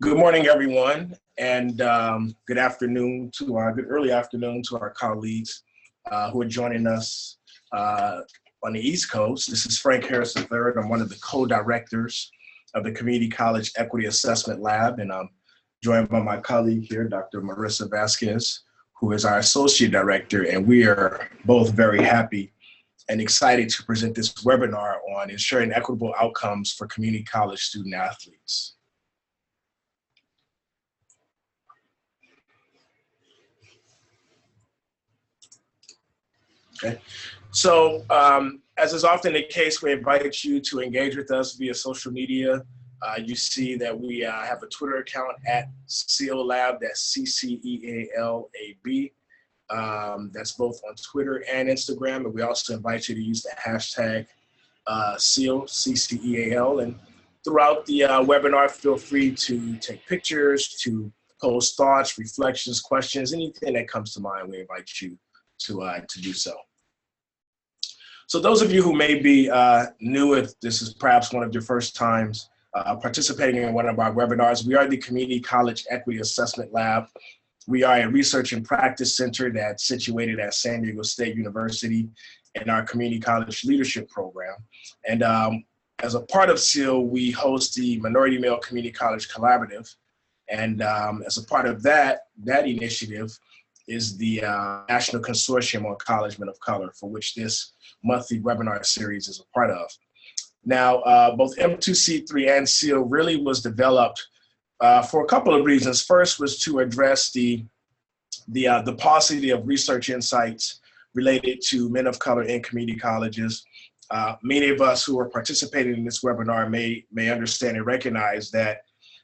Good morning, everyone, and good afternoon to good early afternoon to our colleagues who are joining us on the East Coast. This is Frank Harris III. I'm one of the co-directors of the Community College Equity Assessment Lab, and I'm joined by my colleague here, Dr. Marissa Vasquez, who is our associate director, and we are both very happy and excited to present this webinar on ensuring equitable outcomes for community college student athletes. Okay. So as is often the case, we invite you to engage with us via social media. You see that we have a Twitter account at CEAL Lab, that's CCEALAB. That's both on Twitter and Instagram. And we also invite you to use the hashtag CEAL, CCEAL. And throughout the webinar, feel free to take pictures, to post thoughts, reflections, questions, anything that comes to mind. We invite you to do so. So those of you who may be new, if this is perhaps one of your first times participating in one of our webinars, we are the Community College Equity Assessment Lab. We are a research and practice center that's situated at San Diego State University in our Community College Leadership Program. And as a part of SEAL, we host the Minority Male Community College Collaborative. And as a part of that initiative is the National Consortium on College Men of Color, for which this monthly webinar series is a part of. Now, both M2C3 and SEAL really was developed for a couple of reasons. First was to address the paucity of research insights related to men of color in community colleges. Many of us who are participating in this webinar may understand and recognize that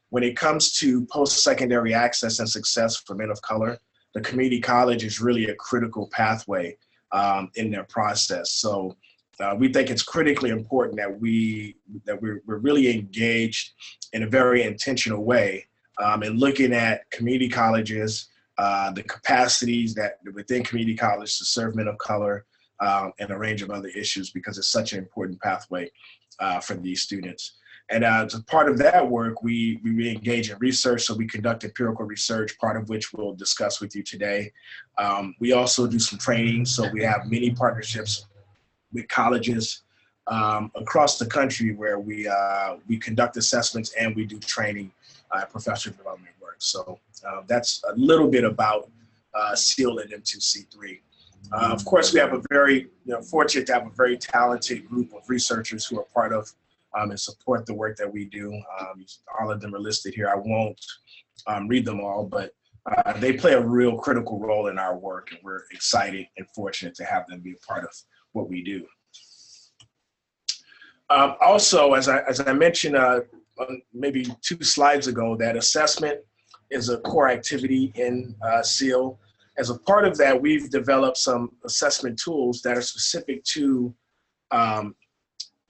when it comes to post-secondary access and success for men of color, the community college is really a critical pathway in their process. So we think it's critically important that we're really engaged in a very intentional way in looking at community colleges, the capacities that within community college to serve men of color, and a range of other issues, because it's such an important pathway for these students. And as a part of that work, we engage in research. So we conduct empirical research, part of which we'll discuss with you today. We also do some training. So we have many partnerships with colleges across the country where we conduct assessments and we do training, professional development work. So that's a little bit about SEAL and M2C3. Of course, we have a very fortunate to have a very talented group of researchers who are part of and support the work that we do. All of them are listed here. I won't read them all, but they play a real critical role in our work, and we're excited and fortunate to have them be a part of what we do. Also, as I mentioned maybe 2 slides ago, that assessment is a core activity in SEAL. As a part of that, we've developed some assessment tools that are specific to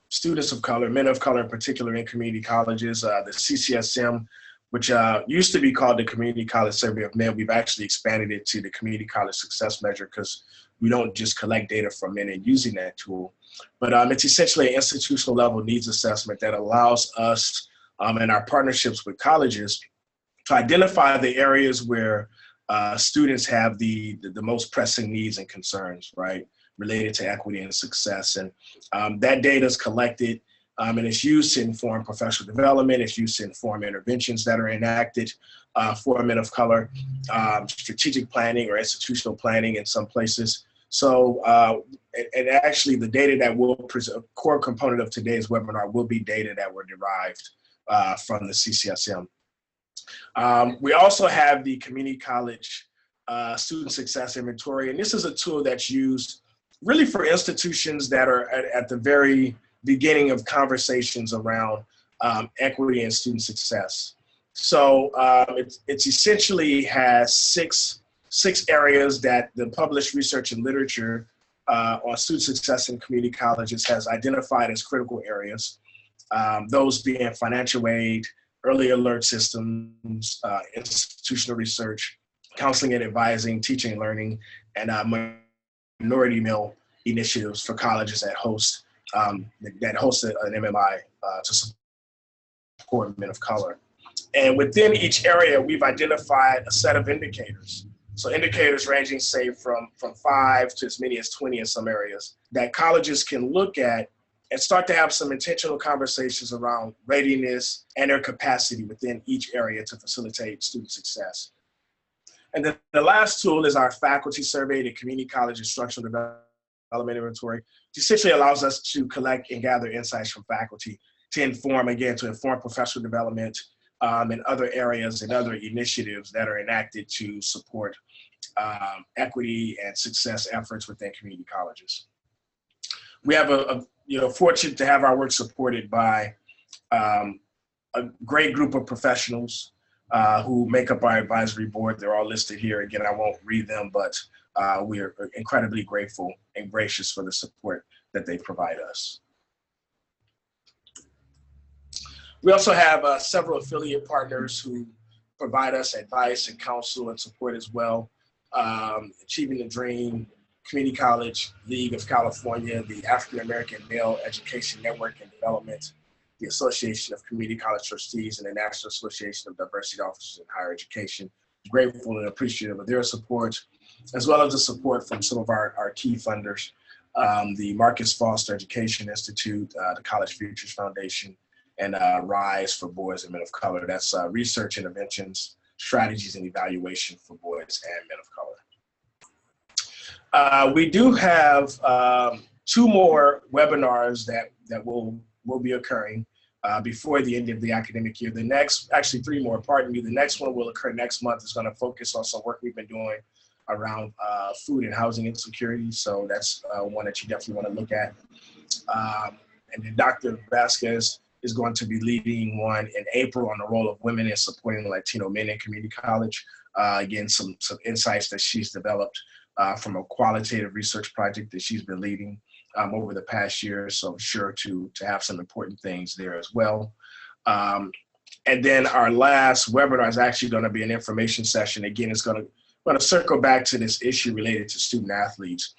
students of color, men of color in particular in community colleges. The CCSM, which used to be called the Community College Survey of Men, we've actually expanded it to the Community College Success Measure, because we don't just collect data from men and using that tool. But it's essentially an institutional level needs assessment that allows us in our partnerships with colleges to identify the areas where students have the most pressing needs and concerns, right, related to equity and success. And that data is collected and it's used to inform professional development. It's used to inform interventions that are enacted for men of color, strategic planning or institutional planning in some places. So, and actually the data that will present, a core component of today's webinar will be data that were derived from the CCSM. We also have the Community College Student Success Inventory, and this is a tool that's used really for institutions that are at the very beginning of conversations around equity and student success. So it's essentially has six areas that the published research and literature on student success in community colleges has identified as critical areas. Those being financial aid, early alert systems, institutional research, counseling and advising, teaching and learning, and minority male initiatives for colleges that host an MMI to support men of color. And within each area, we've identified a set of indicators. So indicators ranging, say, from 5 to as many as 20 in some areas that colleges can look at and start to have some intentional conversations around readiness and their capacity within each area to facilitate student success. And then the last tool is our faculty survey, the Community College Instructional Development Inventory, which essentially allows us to collect and gather insights from faculty to inform professional development and other areas and other initiatives that are enacted to support equity and success efforts within community colleges. We have fortunate to have our work supported by a great group of professionals who make up our advisory board. They're all listed here. Again, I won't read them, but we are incredibly grateful and gracious for the support that they provide us. We also have several affiliate partners who provide us advice and counsel and support as well. Achieving the Dream, Community College League of California, the African American Male Education Network and Development, the Association of Community College Trustees, and the National Association of Diversity Officers in Higher Education. Grateful and appreciative of their support, as well as the support from some of our key funders, the Marcus Foster Education Institute, the College Futures Foundation, and RISE for Boys and Men of Color. That's Research, Interventions, Strategies, and Evaluation for Boys and Men of Color. We do have 2 more webinars that will be occurring before the end of the academic year. The next, actually 3 more, pardon me. The next one will occur next month. It's going to focus on some work we've been doing around food and housing insecurity. So that's one that you definitely want to look at. And then Dr. Vasquez is going to be leading one in April on the role of women in supporting Latino men in community college. Again, some insights that she's developed from a qualitative research project that she's been leading over the past year. So I'm sure to have some important things there as well. And then our last webinar is actually going to be an information session. Again, it's going to circle back to this issue related to student athletes.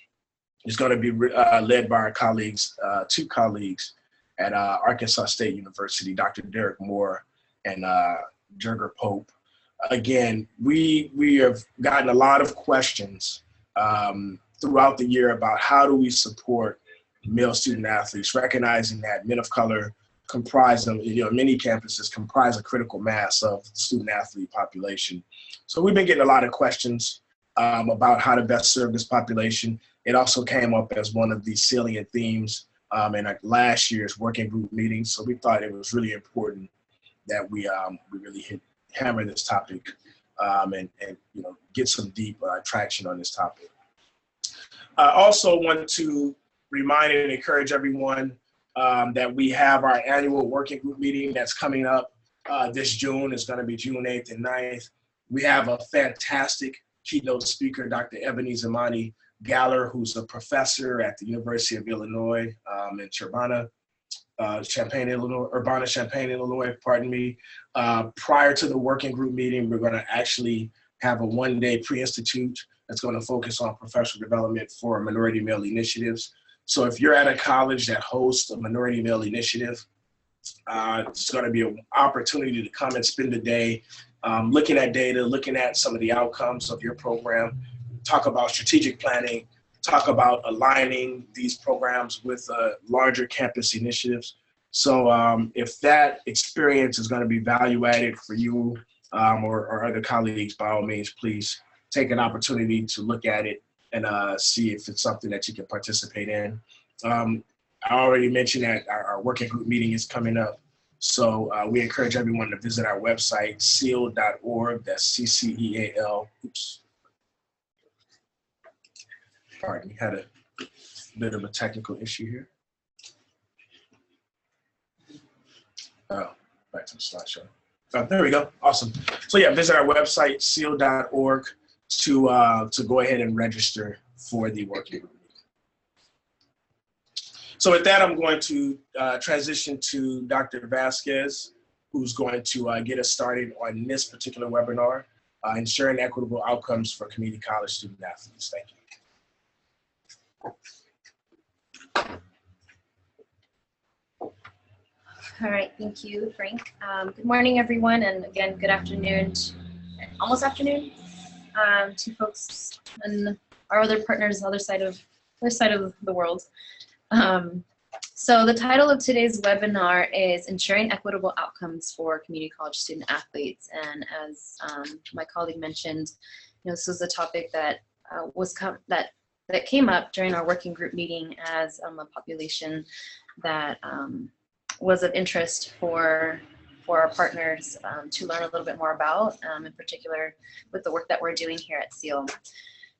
It's going to be led by our colleagues, 2 colleagues at Arkansas State University, Dr. Derek Moore and Jurger Pope. Again, we have gotten a lot of questions throughout the year about how do we support male student athletes, recognizing that men of color comprise of, many campuses comprise a critical mass of the student athlete population. So we've been getting a lot of questions about how to best serve this population. It also came up as one of the salient themes in last year's working group meeting. So we thought it was really important that we really hammer this topic and get some deep traction on this topic. I also want to remind and encourage everyone that we have our annual working group meeting that's coming up this June. It's going to be June 8th and 9th. We have a fantastic keynote speaker, Dr. Ebony Zamani Galler, who's a professor at the University of Illinois in Urbana-Champaign, Illinois, pardon me. Prior to the working group meeting, we're going to actually have a 1-day pre-institute that's going to focus on professional development for minority male initiatives. So if you're at a college that hosts a minority male initiative, it's going to be an opportunity to come and spend the day looking at data, looking at some of the outcomes of your program, talk about strategic planning, talk about aligning these programs with larger campus initiatives. So if that experience is going to be value added for you or other colleagues, by all means, please take an opportunity to look at it and see if it's something that you can participate in. I already mentioned that our working group meeting is coming up. So we encourage everyone to visit our website, ceal.org, that's C-C-E-A-L. Oops. Pardon me, had a bit of a technical issue here. Oh, back to the slideshow. Oh, there we go, awesome. So yeah, visit our website, ceal.org, to go ahead and register for the working group. So with that, I'm going to transition to Dr. Vasquez, who's going to get us started on this particular webinar, ensuring equitable outcomes for community college student athletes. Thank you. All right, thank you, Frank. Good morning, everyone, and again, good afternoon, almost afternoon, to folks and our other partners, other side of the world. So the title of today's webinar is Ensuring Equitable Outcomes for Community College Student Athletes. And as my colleague mentioned, this was a topic that that came up during our working group meeting as a population that was of interest for our partners to learn a little bit more about, in particular with the work that we're doing here at SEAL.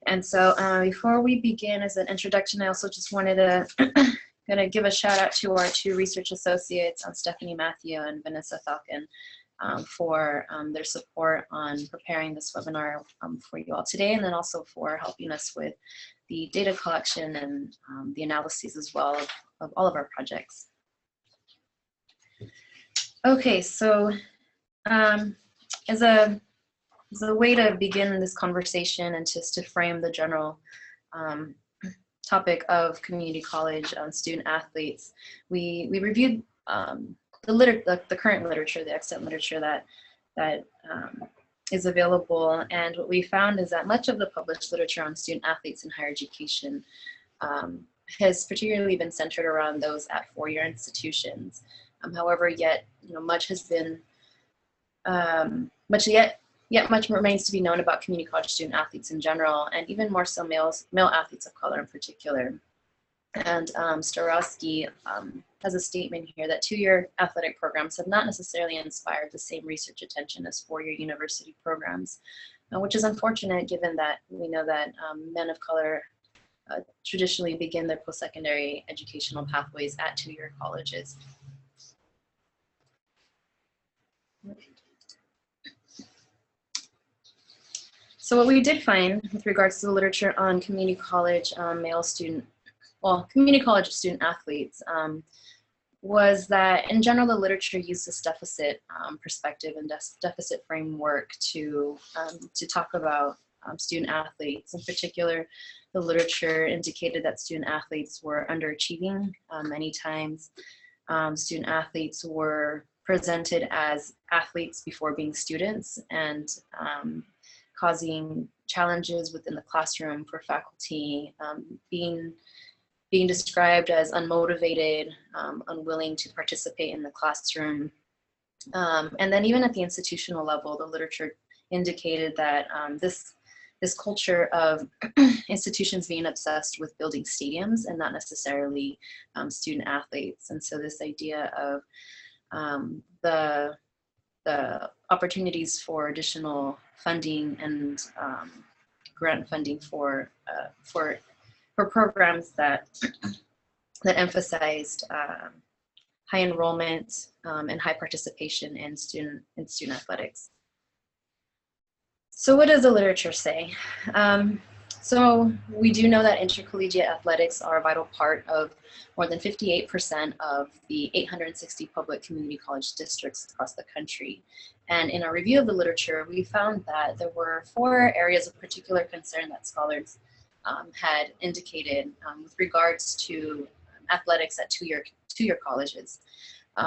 And so before we begin, as an introduction, I also just wanted to give a shout out to our two research associates, Stephanie Matthew and Vanessa Falcon, for their support on preparing this webinar for you all today, and then also for helping us with the data collection and the analyses as well of all of our projects. Okay, so as a way to begin this conversation and just to frame the general topic of community college student athletes, we reviewed the current literature, the extant literature that is available, and what we found is that much of the published literature on student athletes in higher education has particularly been centered around those at four-year institutions. However, yet much has been much remains to be known about community college student athletes in general, and even more so male athletes of color in particular. And Starowski has a statement here that two-year athletic programs have not necessarily inspired the same research attention as four-year university programs, which is unfortunate given that we know that men of color traditionally begin their post-secondary educational pathways at two-year colleges. So what we did find with regards to the literature on community college community college student athletes was that in general, the literature used this deficit perspective and deficit framework to talk about student athletes. In particular, the literature indicated that student athletes were underachieving many times. Student athletes were presented as athletes before being students, and causing challenges within the classroom for faculty, being described as unmotivated, unwilling to participate in the classroom. And then even at the institutional level, the literature indicated that this culture of institutions being obsessed with building stadiums and not necessarily student athletes. And so this idea of the opportunities for additional funding and grant funding for programs that emphasized high enrollment and high participation in student athletics. So what does the literature say? So we do know that intercollegiate athletics are a vital part of more than 58% of the 860 public community college districts across the country. And in our review of the literature, we found that there were 4 areas of particular concern that scholars had indicated with regards to athletics at two-year colleges.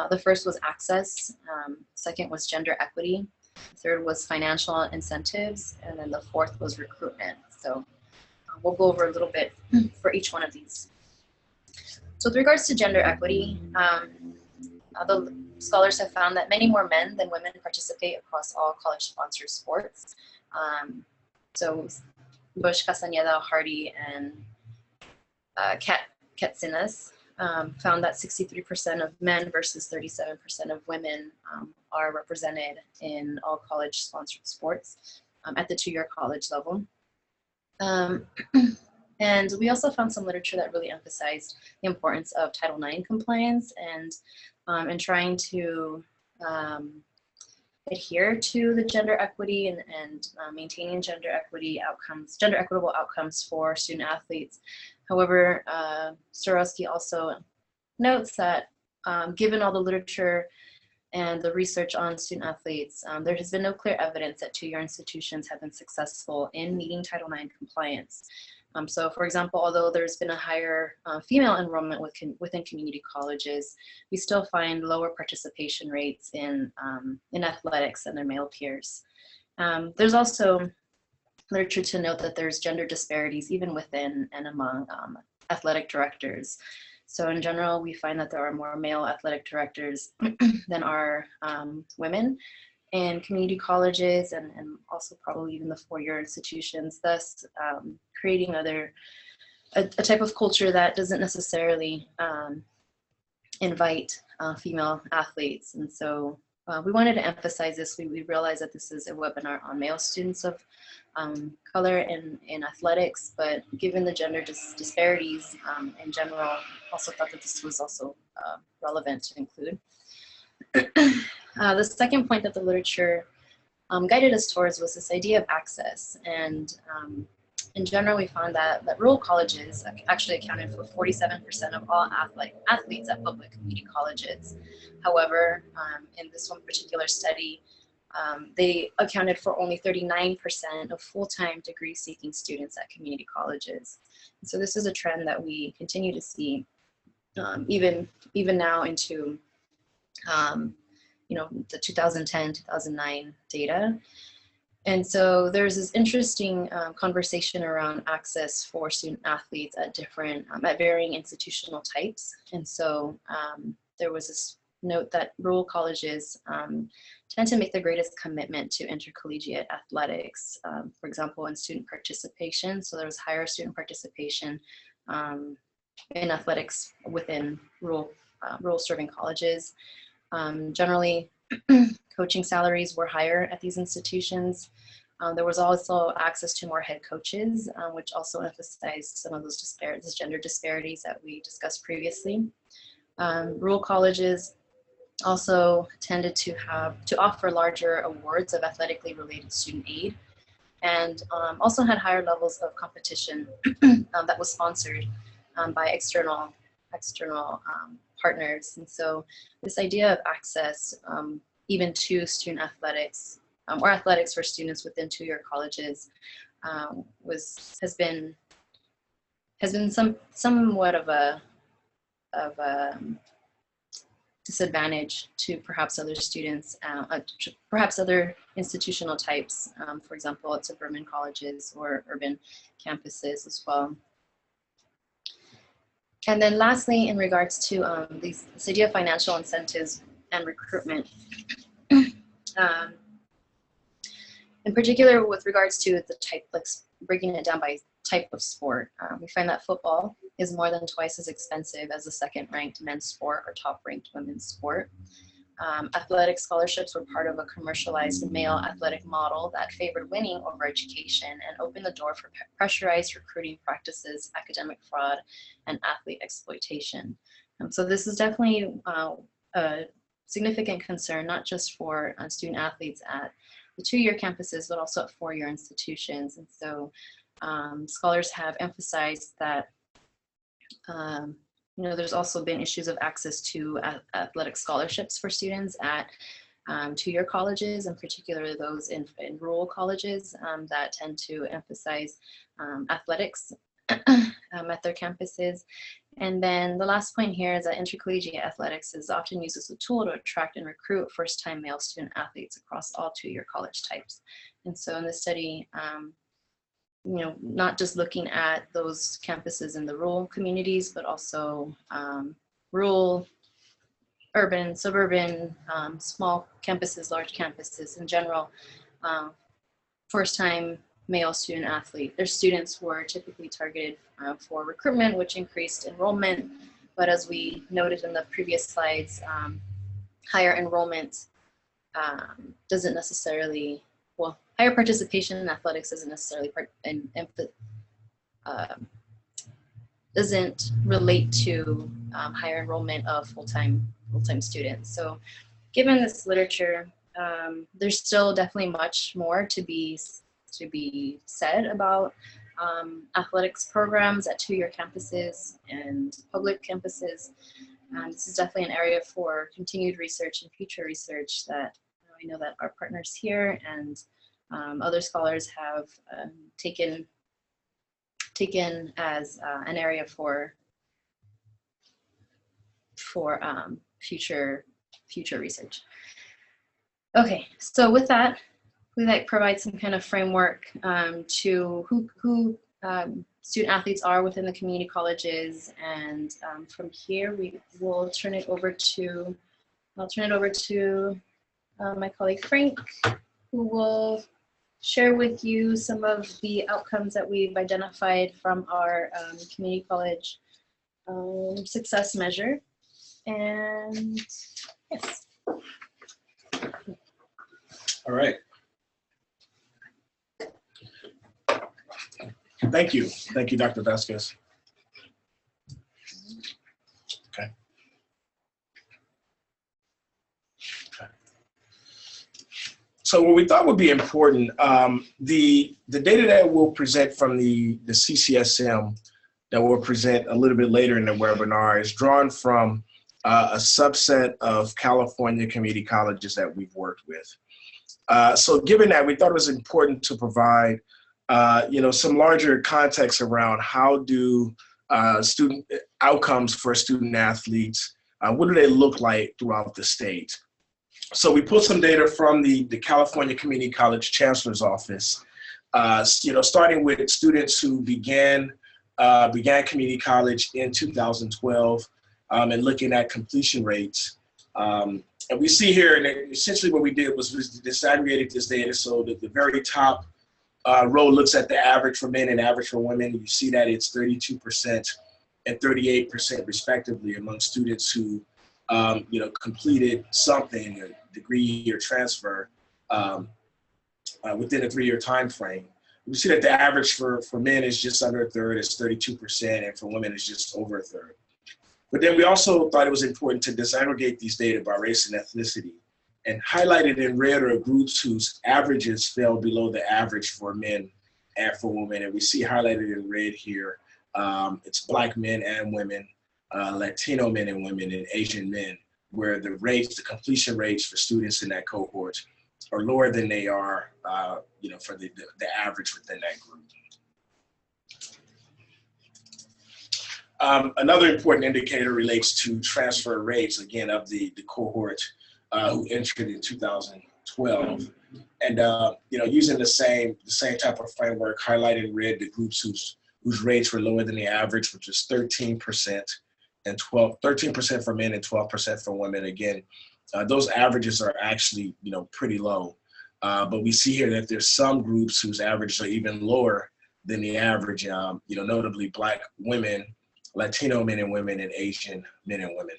The first was access, second was gender equity, third was financial incentives, and then the fourth was recruitment. So we'll go over a little bit for each one of these. So with regards to gender equity, the scholars have found that many more men than women participate across all college-sponsored sports. So Bush, Castañeda, Hardy, and Katsinas found that 63% of men versus 37% of women are represented in all college-sponsored sports at the two-year college level. And we also found some literature that really emphasized the importance of Title IX compliance and trying to adhere to the gender equity and maintaining gender equitable outcomes for student athletes. However, Starowski also notes that given all the literature and the research on student athletes, there has been no clear evidence that two-year institutions have been successful in meeting Title IX compliance. So for example, although there's been a higher female enrollment within community colleges, we still find lower participation rates in athletics than their male peers. There's also literature to note that there's gender disparities even within and among athletic directors. So in general, we find that there are more male athletic directors than are women in community colleges and also probably even the four-year institutions, thus creating a type of culture that doesn't necessarily invite female athletes. And so we wanted to emphasize this. We realized that this is a webinar on male students of color in athletics, but given the gender disparities in general, also thought that this was also relevant to include. The second point that the literature guided us towards was this idea of access. And in general, we found that rural colleges actually accounted for 47% of all athletes at public community colleges. However, in this one particular study, they accounted for only 39% of full-time degree-seeking students at community colleges. And so this is a trend that we continue to see even now into the 2010, 2009 data. And so there's this interesting conversation around access for student athletes at varying institutional types. And so there was this note that rural colleges tend to make the greatest commitment to intercollegiate athletics, for example, in student participation. So there was higher student participation in athletics within rural serving colleges. Generally, coaching salaries were higher at these institutions. There was also access to more head coaches, which also emphasized some of those gender disparities that we discussed previously. Rural colleges also tended to offer larger awards of athletically related student aid, and also had higher levels of competition that was sponsored by external partners. And so this idea of access even to student athletics or athletics for students within two-year colleges has been somewhat of a disadvantage to perhaps other students, perhaps other institutional types, for example, at suburban colleges or urban campuses as well. And then lastly, in regards to this idea of financial incentives and recruitment, in particular with regards to the type, like breaking it down by type of sport, we find that football is more than twice as expensive as the second-ranked men's sport or top-ranked women's sport. Athletic scholarships were part of a commercialized male athletic model that favored winning over education and opened the door for pressurized recruiting practices, academic fraud, and athlete exploitation. So this is definitely a significant concern, not just for student athletes at the two-year campuses, but also at four-year institutions. And so scholars have emphasized that there's also been issues of access to athletic scholarships for students at two-year colleges, in particular those in rural colleges that tend to emphasize athletics at their campuses. And then the last point here is that intercollegiate athletics is often used as a tool to attract and recruit first-time male student athletes across all two-year college types. And so in this study, not just looking at those campuses in the rural communities, but also rural, urban, suburban, small campuses, large campuses in general, first-time male student athlete. Their students were typically targeted for recruitment, which increased enrollment. But as we noted in the previous slides, higher enrollment doesn't necessarily, higher participation in athletics doesn't necessarily doesn't relate to higher enrollment of full-time students. So given this literature, there's still definitely much more to be said about athletics programs at two-year campuses and public campuses. This is definitely an area for continued research and future research that I know that our partners here and other scholars have taken taken as an area for future research. Okay, so with that, we like provide some kind of framework to who student athletes are within the community colleges, and from here we will turn it over to my colleague Frank, who will share with you some of the outcomes that we've identified from our community college success measure. And yes. All right. Thank you. Thank you, Dr. Vasquez. Okay. So what we thought would be important, the data that we'll present from the CCSM that we'll present a little bit later in the webinar is drawn from a subset of California community colleges that we've worked with. So given that, we thought it was important to provide some larger context around how do student outcomes for student athletes, what do they look like throughout the state? So we pulled some data from the California Community College Chancellor's Office, starting with students who began community college in 2012 and looking at completion rates. And we see here, and essentially what we did was disaggregated this data. So that the very top row looks at the average for men and average for women. You see that it's 32% and 38% respectively among students who completed something, a degree or transfer within a 3-year time frame. We see that the average for men is just under a third, it's 32%, and for women it's just over a third. But then we also thought it was important to disaggregate these data by race and ethnicity, and highlighted in red are groups whose averages fell below the average for men and for women. And we see highlighted in red here, it's Black men and women, Latino men and women, and Asian men, where the completion rates for students in that cohort are lower than they are, for the average within that group. Another important indicator relates to transfer rates, again, of the cohort who entered in 2012. And, using the same type of framework, highlighted in red the groups whose rates were lower than the average, which was 13% and 13% for men and 12% for women. Again, those averages are actually, pretty low. But we see here that there's some groups whose averages are even lower than the average, notably Black women, Latino men and women, and Asian men and women.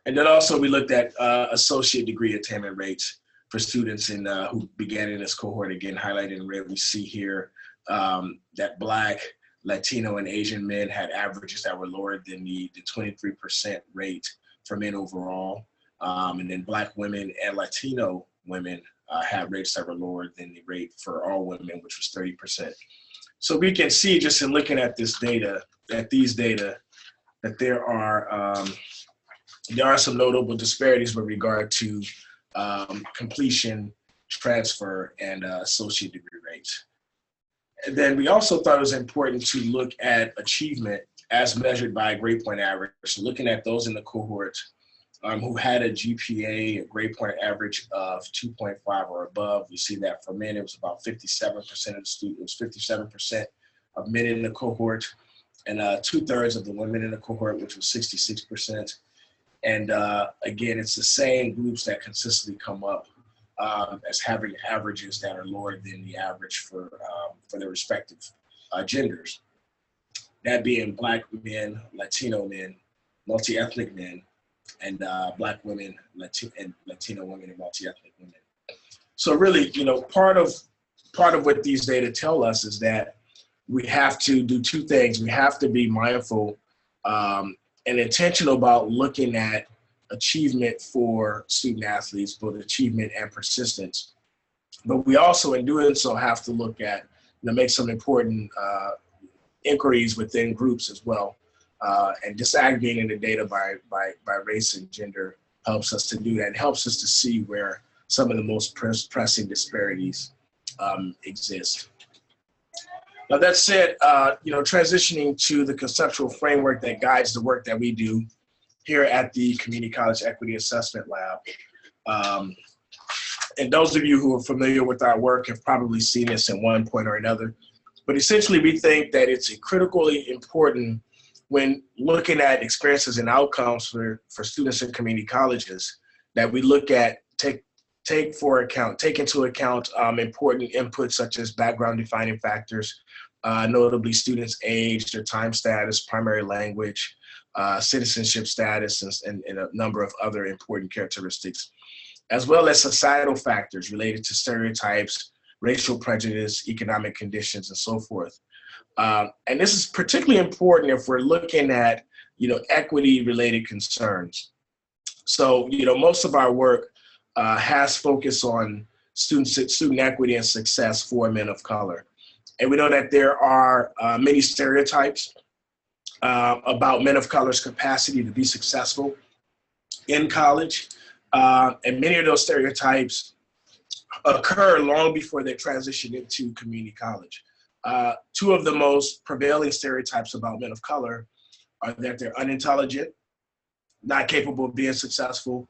And then also we looked at associate degree attainment rates for students who began in this cohort. Again, highlighted in red, we see here that Black, Latino, and Asian men had averages that were lower than the 23% rate for men overall. And then Black women and Latino women had rates that were lower than the rate for all women, which was 30%. So we can see just in looking at these data, that there are some notable disparities with regard to completion, transfer, and associate degree rates. And then we also thought it was important to look at achievement as measured by a grade point average. So looking at those in the cohort who had a GPA, a grade point average of 2.5 or above. We see that for men, it was about 57% of the students, 57% of men in the cohort, and 2/3 of the women in the cohort, which was 66%. And again, it's the same groups that consistently come up as having averages that are lower than the average for their respective genders. That being Black men, Latino men, multi-ethnic men, and Black women, Latino women, and multi-ethnic women. So really, part of what these data tell us is that we have to do two things. We have to be mindful and intentional about looking at achievement for student athletes, both achievement and persistence. But we also, in doing so, have to look at, make some important inquiries within groups as well. And disaggregating the data by race and gender helps us to do that. It helps us to see where some of the most pressing disparities exist. Now that said, transitioning to the conceptual framework that guides the work that we do here at the Community College Equity Assessment Lab. And those of you who are familiar with our work have probably seen this at one point or another. But essentially, we think that it's critically important when looking at experiences and outcomes for students in community colleges that we look at, take into account important inputs such as background defining factors, notably students' age, their time status, primary language, citizenship status, and a number of other important characteristics, as well as societal factors related to stereotypes, racial prejudice, economic conditions, and so forth. And this is particularly important if we're looking at, equity-related concerns. So, most of our work has focus on student equity and success for men of color. And we know that there are many stereotypes about men of color's capacity to be successful in college. And many of those stereotypes occur long before they transition into community college. Two of the most prevailing stereotypes about men of color are that they're unintelligent, not capable of being successful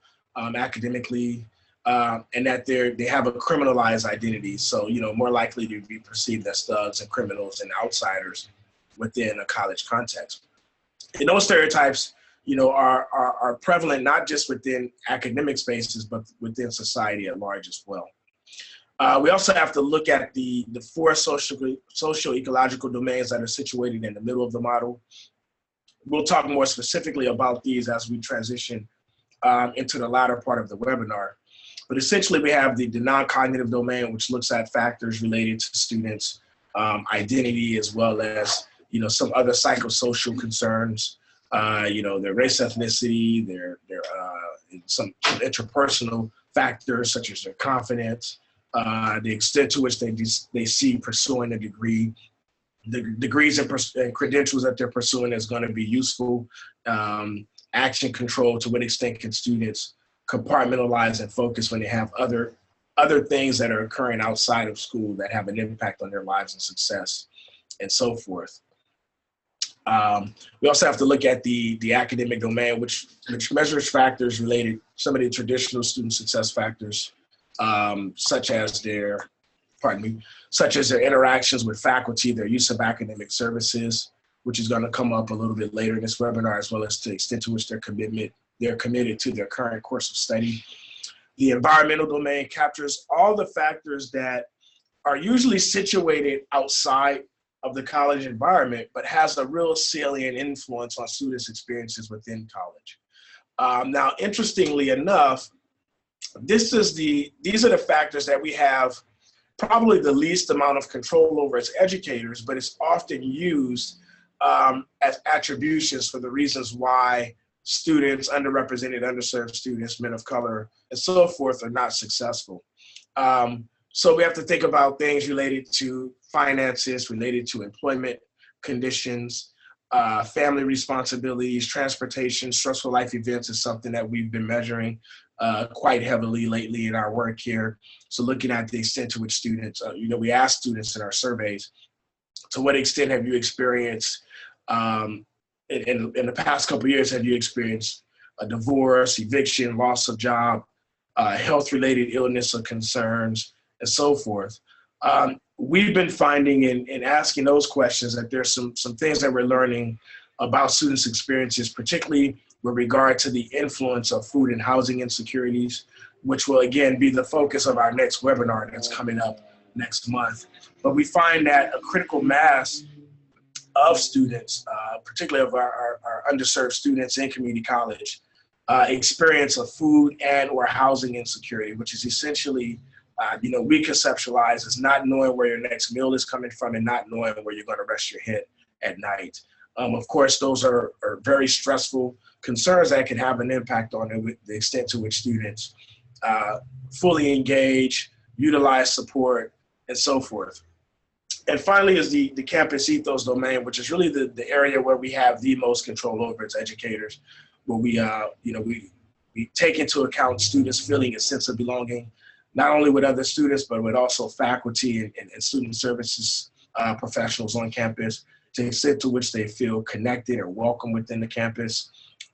academically, and that they have a criminalized identity. So, more likely to be perceived as thugs and criminals and outsiders within a college context. And those stereotypes, are prevalent not just within academic spaces, but within society at large as well. We also have to look at the four socio-ecological domains that are situated in the middle of the model. We'll talk more specifically about these as we transition into the latter part of the webinar. But essentially, we have the non-cognitive domain, which looks at factors related to students' identity, as well as some other psychosocial concerns. Their race, ethnicity, their some interpersonal factors such as their confidence, the extent to which they see pursuing a degree, the degrees and credentials that they're pursuing is going to be useful, action control, to what extent can students compartmentalize and focus when they have other things that are occurring outside of school that have an impact on their lives and success, and so forth. We also have to look at the academic domain, which measures factors related, some of the traditional student success factors, such as their interactions with faculty, their use of academic services, which is going to come up a little bit later in this webinar, as well as to the extent to which they're committed to their current course of study. The environmental domain captures all the factors that are usually situated outside of the college environment, but has a real salient influence on students' experiences within college. Now, interestingly enough, these are the factors that we have probably the least amount of control over as educators, but it's often used as attributions for the reasons why students, underrepresented, underserved students, men of color, and so forth are not successful. So we have to think about things related to finances, related to employment conditions, family responsibilities, transportation, stressful life events is something that we've been measuring quite heavily lately in our work here. So looking at the extent to which students, we ask students in our surveys, to what extent have you experienced, in the past couple of years, have you experienced a divorce, eviction, loss of job, health-related illness or concerns, and so forth. We've been finding in asking those questions that there's some things that we're learning about students' experiences, particularly with regard to the influence of food and housing insecurities, which will again be the focus of our next webinar that's coming up next month. But we find that a critical mass of students, particularly of our underserved students in community college, experience of food and or housing insecurity, which is essentially we conceptualize as not knowing where your next meal is coming from and not knowing where you're going to rest your head at night. Of course, those are very stressful concerns that can have an impact on the extent to which students fully engage, utilize support, and so forth. And finally is the campus ethos domain, which is really the area where we have the most control over as educators, where we take into account students feeling a sense of belonging, not only with other students, but with also faculty and student services professionals on campus, to the extent to which they feel connected or welcome within the campus,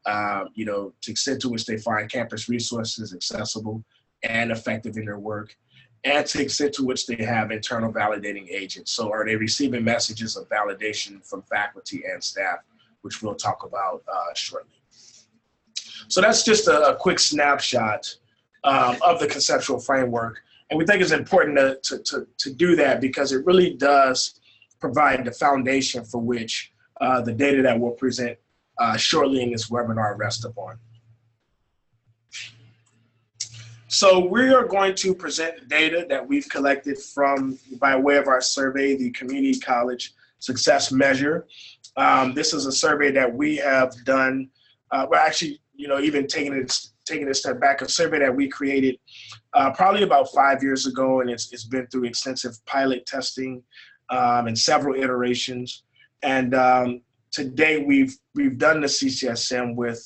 to the extent to which they find campus resources accessible and effective in their work, and to the extent to which they have internal validating agents. So are they receiving messages of validation from faculty and staff, which we'll talk about shortly. So that's just a quick snapshot of the conceptual framework. And we think it's important to do that because it really does provide the foundation for which the data that we'll present shortly in this webinar rests upon. So we are going to present the data that we've collected by way of our survey, the Community College Success Measure. This is a survey that we have done, well, actually, even taking a step back, a survey that we created probably about 5 years ago, and it's been through extensive pilot testing and several iterations. And today we've done the CCSM with,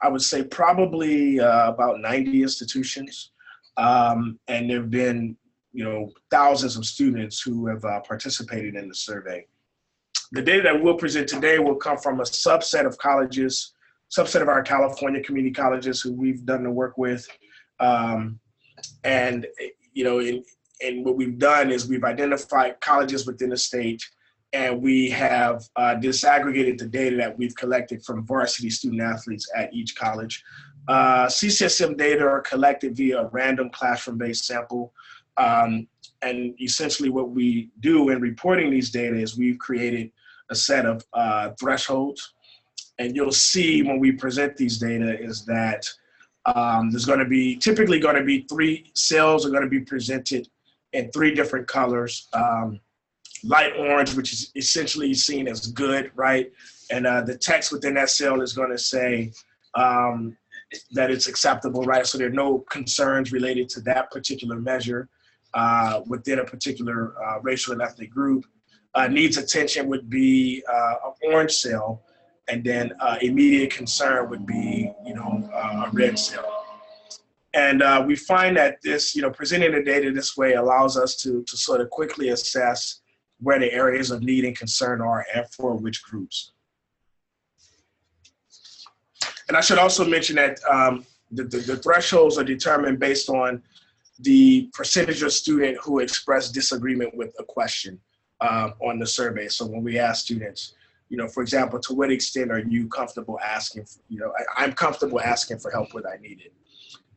I would say probably about 90 institutions. And there have been, thousands of students who have participated in the survey. The data that we'll present today will come from a subset of colleges, subset of our California community colleges who we've done the work with. And what we've done is we've identified colleges within the state, and we have disaggregated the data that we've collected from varsity student athletes at each college. CCSM data are collected via a random classroom-based sample. And essentially what we do in reporting these data is we've created a set of thresholds. And you'll see when we present these data is that there's typically going to be 3 cells are going to be presented in 3 different colors. Light orange, which is essentially seen as good, right? And the text within that cell is going to say that it's acceptable, right? So there are no concerns related to that particular measure within a particular racial and ethnic group. Needs attention would be an orange cell, and then immediate concern would be, a red cell. And we find that this, presenting the data this way allows us to sort of quickly assess where the areas of need and concern are and for which groups. And I should also mention that the thresholds are determined based on the percentage of student who expressed disagreement with a question on the survey. So when we ask students, for example, to what extent are you comfortable asking, I'm comfortable asking for help when I need it.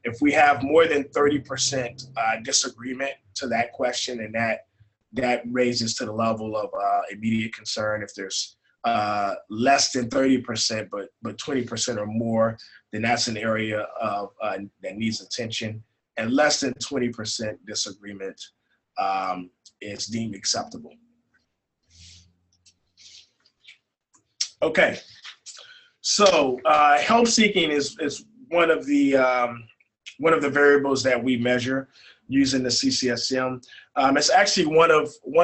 If we have more than 30% disagreement to that question, and that raises to the level of immediate concern. If there's less than 30%, but 20% or more, then that's an area of that needs attention. And less than 20% disagreement is deemed acceptable. Okay, so help seeking is one of the variables that we measure using the CCSM. It's actually one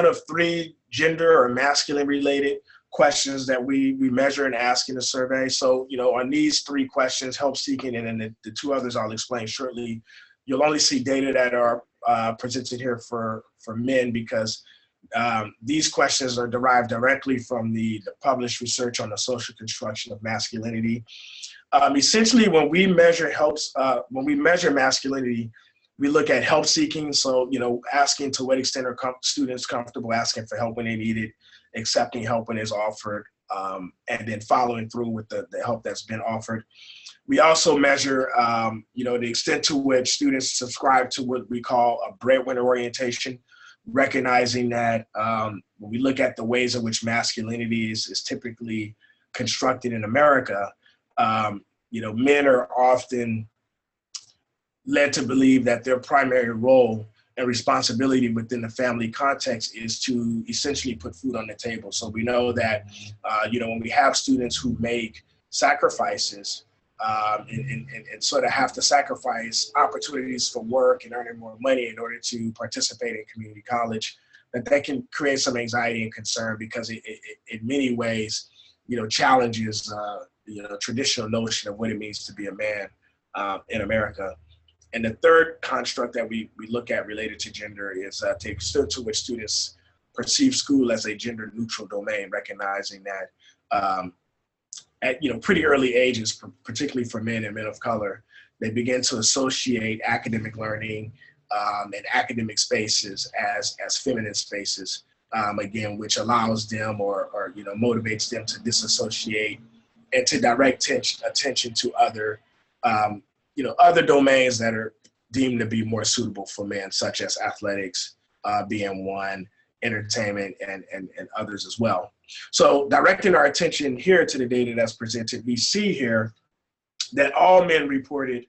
of 3 gender or masculine related questions that we measure and ask in the survey. So, on these 3 questions, help seeking, and then the 2 others I'll explain shortly, you'll only see data that are presented here for men, because these questions are derived directly from the published research on the social construction of masculinity. Essentially, when we measure masculinity, we look at help seeking. So, asking to what extent are students comfortable asking for help when they need it, accepting help when it's offered, and then following through with the help that's been offered. We also measure, the extent to which students subscribe to what we call a breadwinner orientation, recognizing that when we look at the ways in which masculinity is typically constructed in America, men are often led to believe that their primary role and responsibility within the family context is to essentially put food on the table. So we know that, when we have students who make sacrifices and sort of have to sacrifice opportunities for work and earning more money in order to participate in community college, that can create some anxiety and concern, because it in many ways, challenges, traditional notion of what it means to be a man in America. And the third construct that we look at related to gender is the extent to which students perceive school as a gender neutral domain, recognizing that at pretty early ages, particularly for men and men of color, they begin to associate academic learning and academic spaces as feminine spaces, again, which allows them or motivates them to disassociate and to direct attention to other other domains that are deemed to be more suitable for men, such as athletics being one, entertainment, and others as well. So directing our attention here to the data that's presented, we see here that all men reported,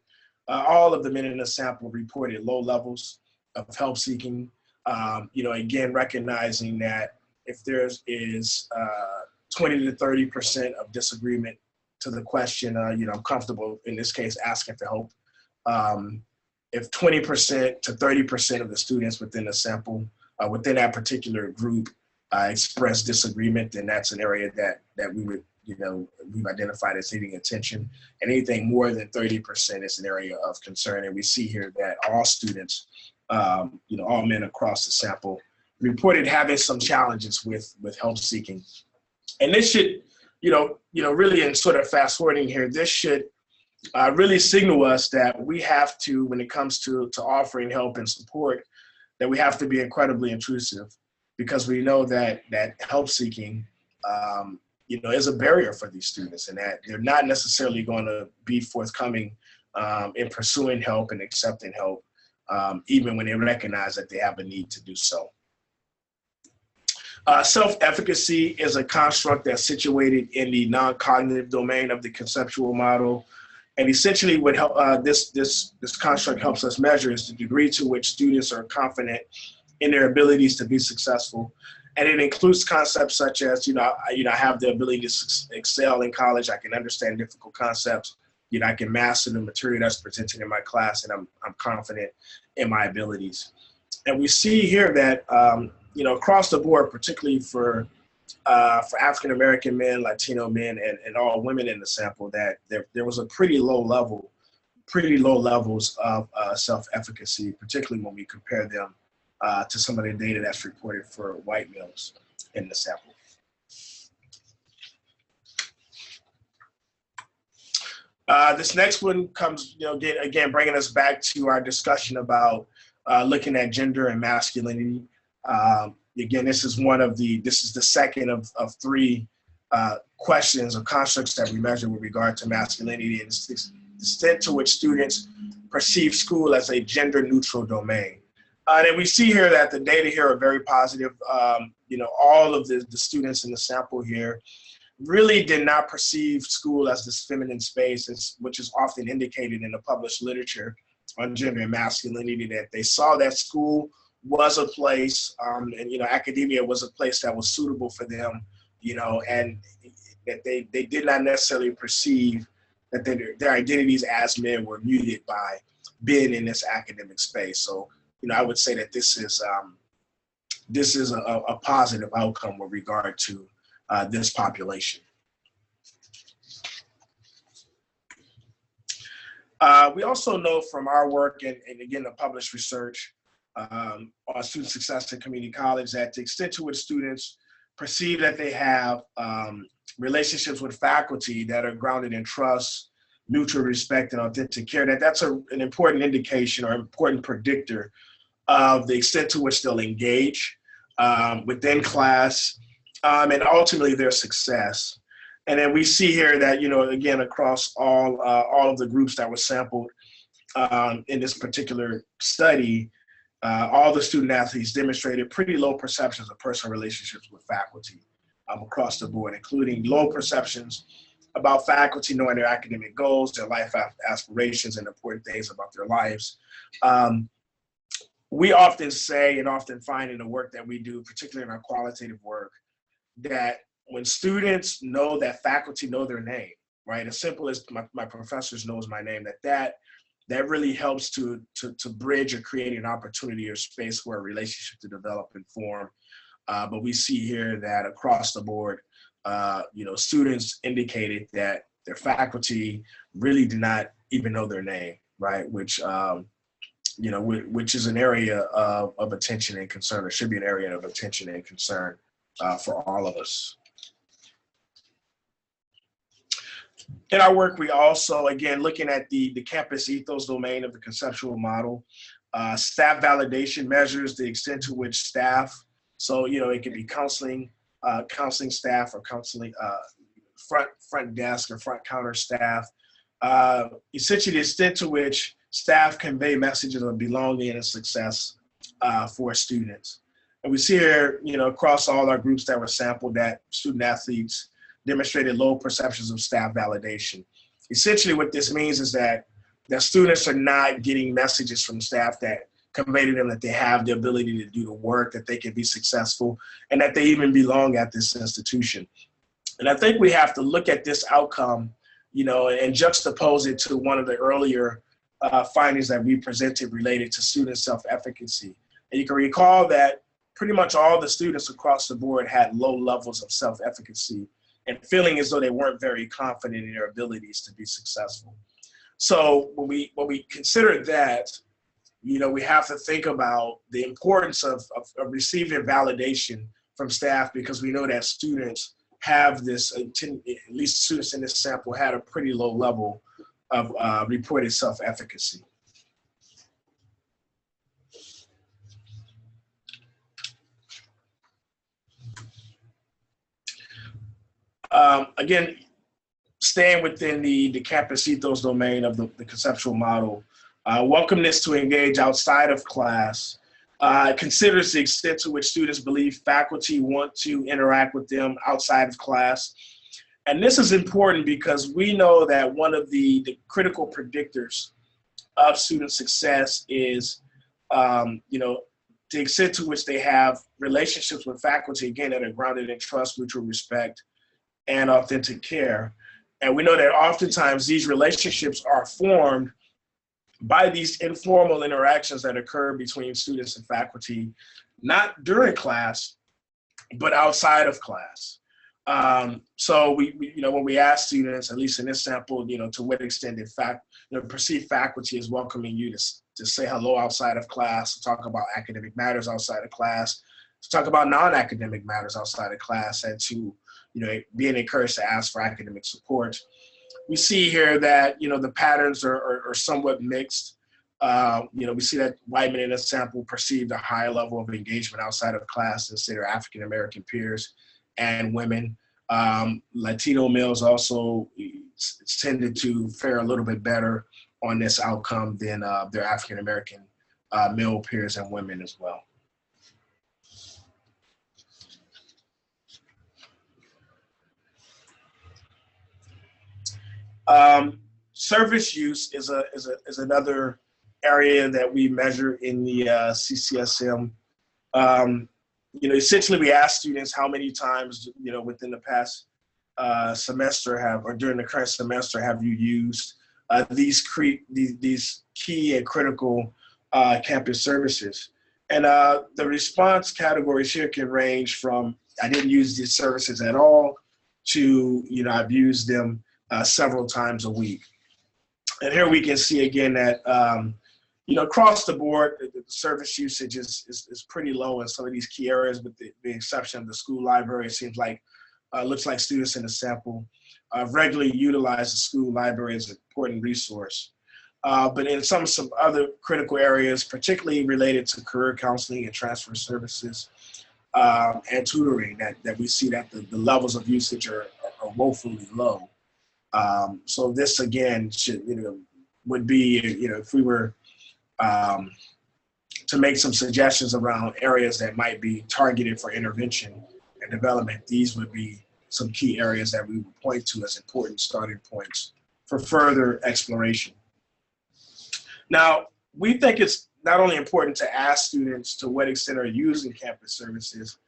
all of the men in the sample reported low levels of help seeking. Again, recognizing that if there is 20 to 30% of disagreement to the question, I'm comfortable in this case asking for help. If 20% to 30% of the students within the sample, within that particular group, express disagreement, then that's an area that we would, we've identified as needing attention. And anything more than 30% is an area of concern. And we see here that all students, all men across the sample, reported having some challenges with help seeking. And this should, really in sort of fast forwarding here, this should really signal us that we have to, when it comes to offering help and support, that we have to be incredibly intrusive, because we know that help seeking, is a barrier for these students, and that they're not necessarily going to be forthcoming in pursuing help and accepting help, even when they recognize that they have a need to do so. Self-efficacy is a construct that's situated in the non-cognitive domain of the conceptual model. And essentially what this construct helps us measure is the degree to which students are confident in their abilities to be successful. And it includes concepts such as, I have the ability to excel in college. I can understand difficult concepts. I can master the material that's presented in my class, and I'm confident in my abilities. And we see here that, across the board, particularly for African-American men, Latino men, and all women in the sample, that there was a pretty low levels of self-efficacy, particularly when we compare them to some of the data that's reported for white males in the sample. This next one comes, again, bringing us back to our discussion about looking at gender and masculinity. Again, this is the second of three questions or constructs that we measure with regard to masculinity, and the extent to which students perceive school as a gender neutral domain. And we see here that the data here are very positive. All of the students in the sample here really did not perceive school as this feminine space, which is often indicated in the published literature on gender and masculinity, that they saw that school was a place, and academia was a place that was suitable for them, and that they did not necessarily perceive that their identities as men were muted by being in this academic space. So, I would say that this is a positive outcome with regard to this population. We also know from our work and again, the published research on student success at community college, that the extent to which students perceive that they have relationships with faculty that are grounded in trust, mutual respect, and authentic care, that's an important indication or important predictor of the extent to which they'll engage within class, and ultimately their success. And then we see here that, again, across all of the groups that were sampled in this particular study, all the student athletes demonstrated pretty low perceptions of personal relationships with faculty across the board, including low perceptions about faculty knowing their academic goals, their life aspirations, and important things about their lives. We often say and often find in the work that we do, particularly in our qualitative work, that when students know that faculty know their name, right? As simple as my professors knows my name, that really helps to bridge or create an opportunity or space for a relationship to develop and form. But we see here that across the board, students indicated that their faculty really did not even know their name, right? Which which is an area of attention and concern, or should be an area of attention and concern for all of us. In our work, we also, again, looking at the campus ethos domain of the conceptual model. Staff validation measures the extent to which staff, so, it could be counseling staff, or counseling front desk or front counter staff. Essentially the extent to which staff convey messages of belonging and success for students. And we see here, across all our groups that were sampled, that student athletes demonstrated low perceptions of staff validation. Essentially what this means is that students are not getting messages from staff that convey to them that they have the ability to do the work, that they can be successful, and that they even belong at this institution. And I think we have to look at this outcome, and juxtapose it to one of the earlier findings that we presented related to student self-efficacy. And you can recall that pretty much all the students across the board had low levels of self-efficacy and feeling as though they weren't very confident in their abilities to be successful. So when we consider that, we have to think about the importance of receiving validation from staff, because we know that students have this, at least students in this sample had a pretty low level of reported self-efficacy. Again, staying within the campus ethos domain of the conceptual model, welcomeness to engage outside of class considers the extent to which students believe faculty want to interact with them outside of class. And this is important because we know that one of the critical predictors of student success is, the extent to which they have relationships with faculty, again, that are grounded in trust, mutual respect, and authentic care. And we know that oftentimes these relationships are formed by these informal interactions that occur between students and faculty, not during class, but outside of class. So when we ask students, at least in this sample, to what extent did perceive faculty as welcoming you to say hello outside of class, to talk about academic matters outside of class, to talk about non-academic matters outside of class, and to being encouraged to ask for academic support. We see here that the patterns are somewhat mixed. We see that white men in this sample perceived a higher level of engagement outside of class than, say, their African American peers, and women. Latino males also tended to fare a little bit better on this outcome than their African American male peers and women as well. Service use is another area that we measure in the CCSM. Essentially we ask students how many times, within the past semester or during the current semester have you used these key and critical campus services. And the response categories here can range from, I didn't use these services at all, to, I've used them several times a week. And here we can see again that, across the board, the service usage is pretty low in some of these key areas, with the exception of the school library. It seems like, looks like students in the sample regularly utilize the school library as an important resource. But in some other critical areas, particularly related to career counseling and transfer services and tutoring, that we see that the levels of usage are woefully low. So this again would be, if we were to make some suggestions around areas that might be targeted for intervention and development, these would be some key areas that we would point to as important starting points for further exploration. Now, we think it's not only important to ask students to what extent are using campus services,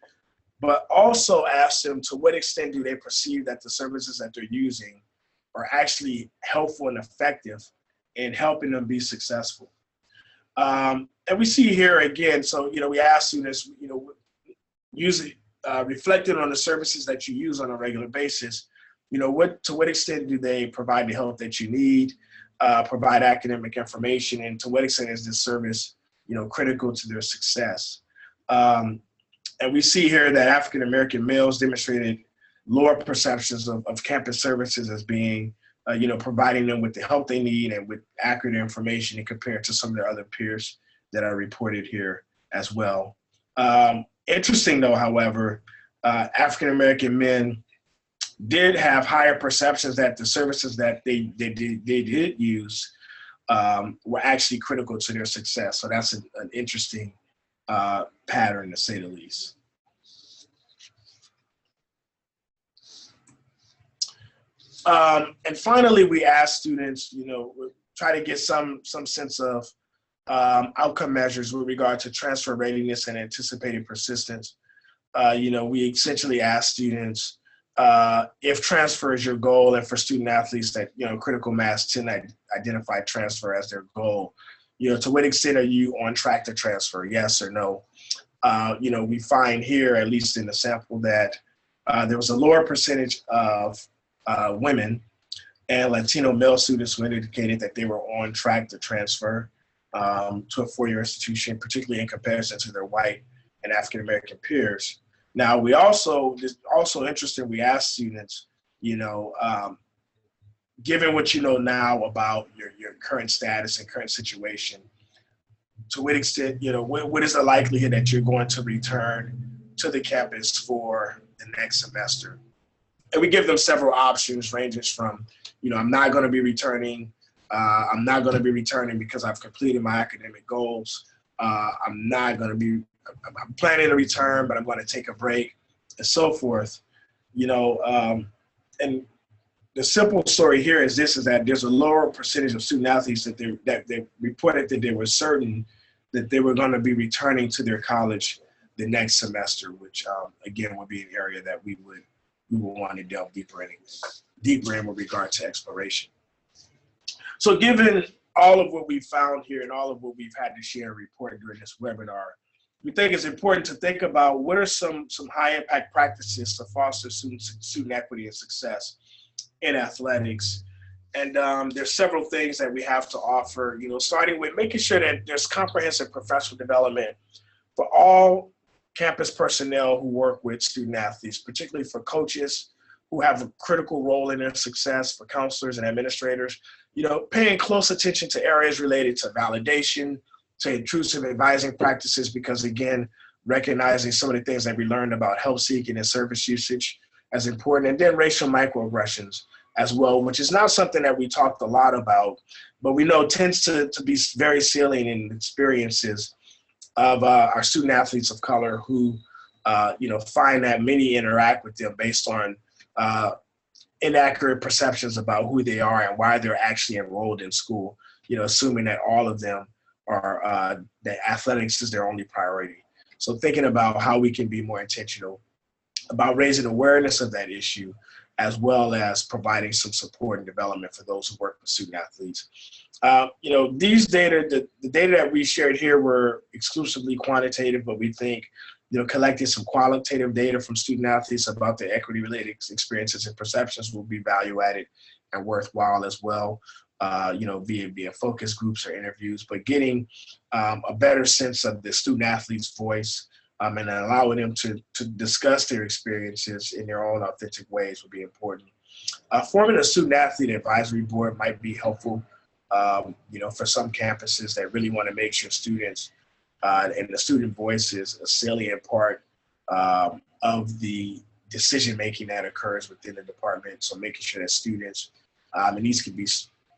but also ask them to what extent do they perceive that the services that they're using are actually helpful and effective in helping them be successful. And we see here again, so, we ask students, reflecting on the services that you use on a regular basis, to what extent do they provide the help that you need? provide academic information, and to what extent is this service, critical to their success. And we see here that African-American males demonstrated lower perceptions of campus services as being, providing them with the help they need and with accurate information and compared to some of their other peers that are reported here as well. Interesting though, however, African-American men did have higher perceptions that the services that they did use were actually critical to their success. So that's an interesting pattern, to say the least. And finally, we ask students, try to get some sense of outcome measures with regard to transfer readiness and anticipated persistence. We essentially ask students if transfer is your goal, and for student athletes that, critical mass tend to identify transfer as their goal. To what extent are you on track to transfer, yes or no? We find here, at least in the sample, that there was a lower percentage of women and Latino male students who indicated that they were on track to transfer to a four-year institution, particularly in comparison to their white and African-American peers. Now, we also interesting, we asked students, given what you know now about your current status and current situation, to what extent, what is the likelihood that you're going to return to the campus for the next semester? And we give them several options, ranging from, I'm not going to be returning. I'm not going to be returning because I've completed my academic goals. I'm planning to return, but I'm going to take a break, and so forth. And the simple story here is that there's a lower percentage of student athletes that they reported that they were certain that they were going to be returning to their college the next semester, which again would be an area that we would want to delve deeper in with regard to exploration. So given all of what we've found here and all of what we've had to share and report during this webinar, we think it's important to think about what are some high impact practices to foster student equity and success in athletics. And there's several things that we have to offer, starting with making sure that there's comprehensive professional development for all campus personnel who work with student athletes, particularly for coaches who have a critical role in their success, for counselors and administrators, paying close attention to areas related to validation, to intrusive advising practices, because again, recognizing some of the things that we learned about help seeking and service usage as important, and then racial microaggressions as well, which is not something that we talked a lot about, but we know tends to be very salient in experiences of our student athletes of color who, find that many interact with them based on inaccurate perceptions about who they are and why they're actually enrolled in school, assuming that all of them are, that athletics is their only priority. So thinking about how we can be more intentional about raising awareness of that issue, as well as providing some support and development for those who work with student athletes. These data, the data that we shared here were exclusively quantitative, but we think, collecting some qualitative data from student athletes about their equity-related experiences and perceptions will be value-added and worthwhile as well, via focus groups or interviews, but getting a better sense of the student athlete's voice and allowing them to discuss their experiences in their own authentic ways would be important. Forming a student athlete advisory board might be helpful, for some campuses that really want to make sure students and the student voice is a salient part of the decision-making that occurs within the department. So making sure that students, and these could be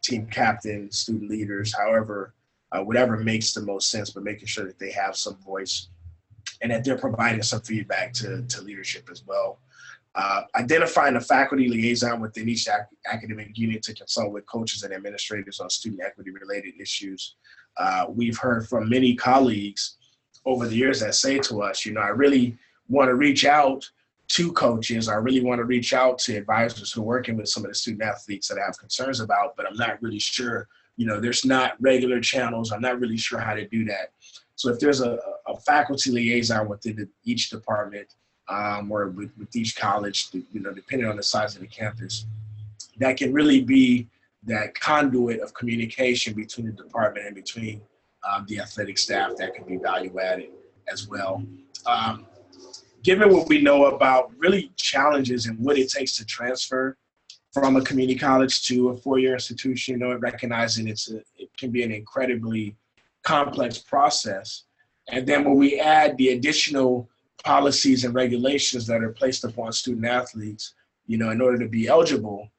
team captains, student leaders, however, whatever makes the most sense, but making sure that they have some voice and that they're providing some feedback to leadership as well. Identifying a faculty liaison within each academic unit to consult with coaches and administrators on student equity related issues. We've heard from many colleagues over the years that say to us, I really want to reach out to coaches. I really want to reach out to advisors who are working with some of the student athletes that I have concerns about, but I'm not really sure, there's not regular channels. I'm not really sure how to do that. So if there's a faculty liaison within each department or with each college, depending on the size of the campus, that can really be that conduit of communication between the department and between the athletic staff that can be value added as well. Given what we know about really challenges and what it takes to transfer from a community college to a four-year institution, recognizing it can be an incredibly complex process. And then when we add the additional policies and regulations that are placed upon student athletes, in order to be eligible,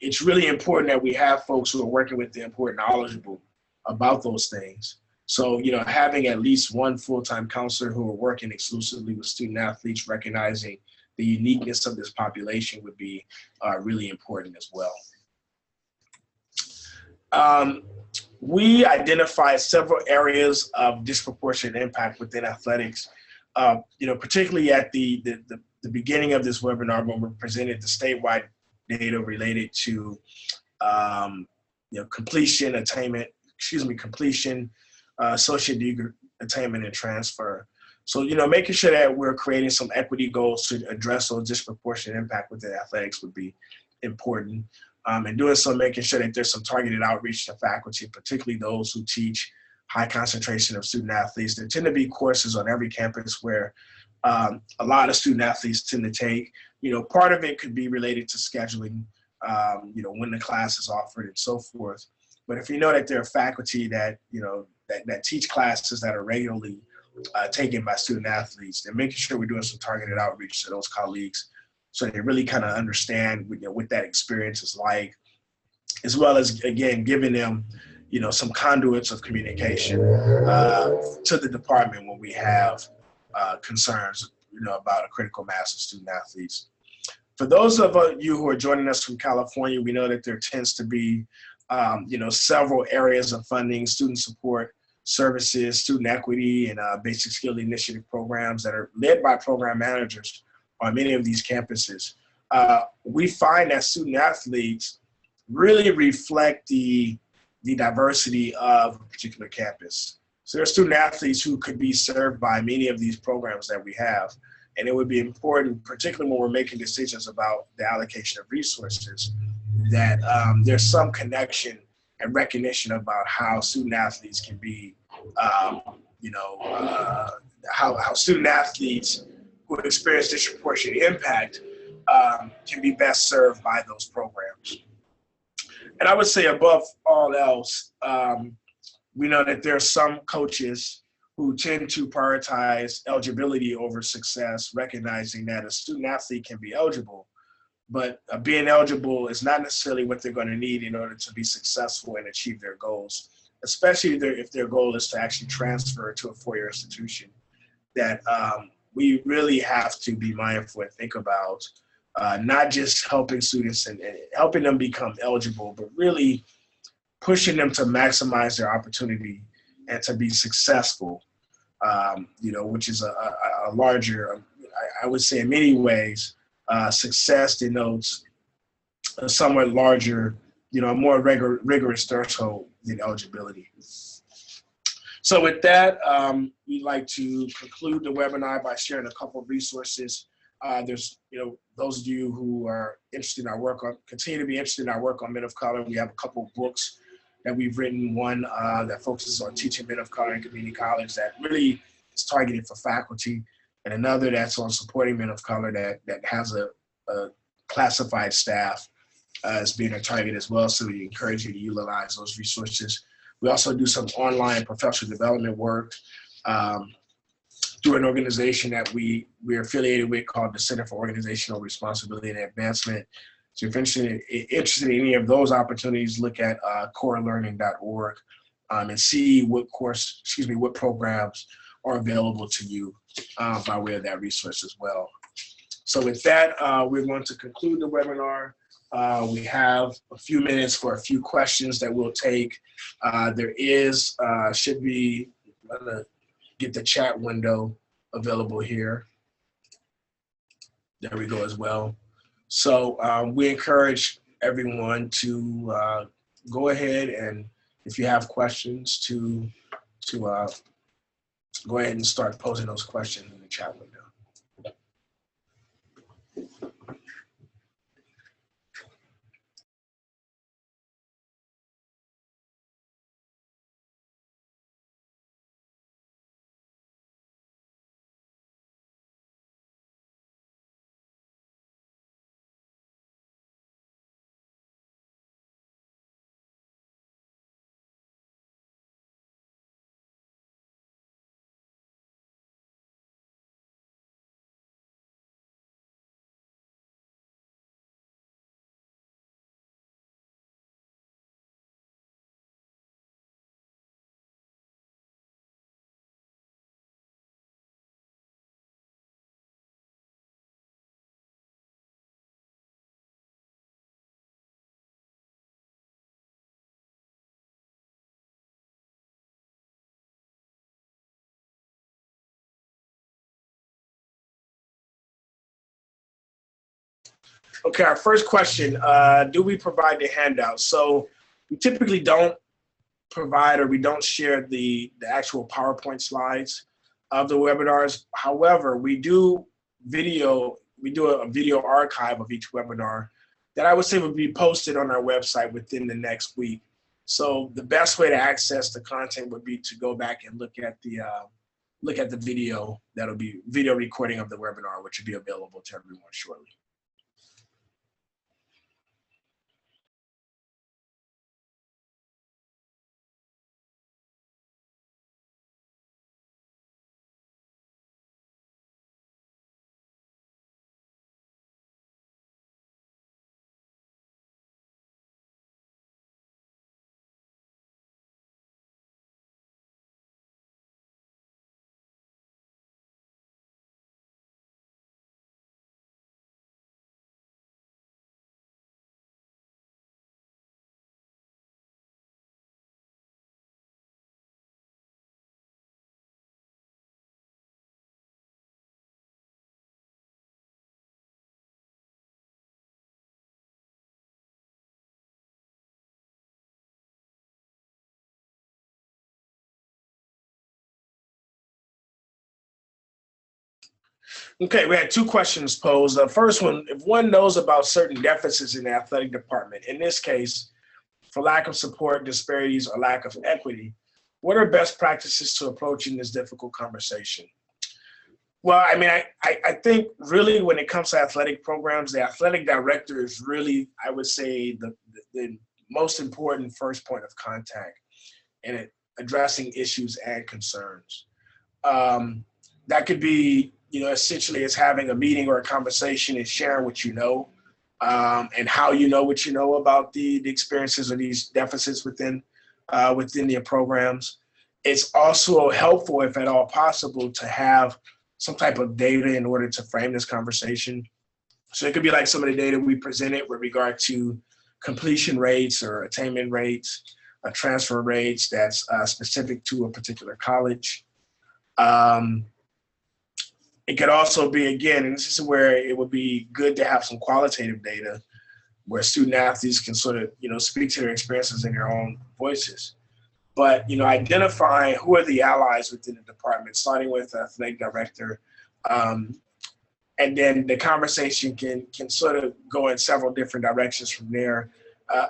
it's really important that we have folks who are working with them who are knowledgeable about those things. So, having at least one full-time counselor who are working exclusively with student athletes, recognizing the uniqueness of this population would be really important as well. We identified several areas of disproportionate impact within athletics, particularly at the beginning of this webinar when we presented the statewide data related to completion, associate degree attainment and transfer. So, making sure that we're creating some equity goals to address those disproportionate impact within athletics would be important. And doing so, making sure that there's some targeted outreach to faculty, particularly those who teach high concentration of student athletes. There tend to be courses on every campus where a lot of student athletes tend to take. Part of it could be related to scheduling, when the class is offered and so forth. But if you know that there are faculty that, that teach classes that are regularly taken by student athletes, then making sure we're doing some targeted outreach to those colleagues so they really kind of understand what that experience is like, as well as, again, giving them, some conduits of communication to the department when we have concerns, about a critical mass of student athletes. For those of you who are joining us from California, we know that there tends to be, several areas of funding, student support services, student equity, and basic skill initiative programs that are led by program managers on many of these campuses. We find that student athletes really reflect the diversity of a particular campus. So there are student athletes who could be served by many of these programs that we have. And it would be important, particularly when we're making decisions about the allocation of resources, that there's some connection and recognition about how student athletes can be, how student athletes who experience disproportionate impact can be best served by those programs. And I would say above all else, we know that there are some coaches who tend to prioritize eligibility over success, recognizing that a student athlete can be eligible, but being eligible is not necessarily what they're going to need in order to be successful and achieve their goals, especially if their goal is to actually transfer to a four-year institution. That we really have to be mindful and think about not just helping students and helping them become eligible, but really pushing them to maximize their opportunity and to be successful, which is a larger, I would say in many ways, success denotes a somewhat larger, a more rigorous threshold than eligibility. So with that, we'd like to conclude the webinar by sharing a couple of resources. There's, those of you who are interested in our work, continue to be interested in our work on men of color. We have a couple of books that we've written, one that focuses on teaching men of color in community college that really is targeted for faculty, and another that's on supporting men of color that has a classified staff as being a target as well. So we encourage you to utilize those resources. We also do some online professional development work through an organization that we're affiliated with called the Center for Organizational Responsibility and Advancement. So if you're interested in any of those opportunities, look at corelearning.org and see what programs are available to you by way of that resource as well. So with that, we're going to conclude the webinar. We have a few minutes for a few questions that we'll take. There is, should be, I'm gonna get the chat window available here. There we go as well. So we encourage everyone to go ahead and if you have questions to go ahead and start posing those questions in the chat window. Okay, our first question, do we provide the handouts? So we typically don't provide, or we don't share the actual PowerPoint slides of the webinars. However, we do a video archive of each webinar that I would say would be posted on our website within the next week. So the best way to access the content would be to go back and look at the video. That'll be video recording of the webinar, which will be available to everyone shortly. Okay, we had two questions posed. The first one, if one knows about certain deficits in the athletic department, in this case, for lack of support, disparities, or lack of equity, what are best practices to approaching this difficult conversation? Well, I mean, I think really when it comes to athletic programs, the athletic director is really, I would say, the most important first point of contact in addressing issues and concerns. That could be, essentially it's having a meeting or a conversation and sharing what you know, and how you know what you know about the experiences or these deficits within their programs. It's also helpful, if at all possible, to have some type of data in order to frame this conversation. So it could be like some of the data we presented with regard to completion rates or attainment rates, transfer rates that's specific to a particular college. It could also be, again, and this is where it would be good to have some qualitative data where student athletes can sort of, speak to their experiences in their own voices. But, identifying who are the allies within the department, starting with the athletic director, and then the conversation can sort of go in several different directions from there.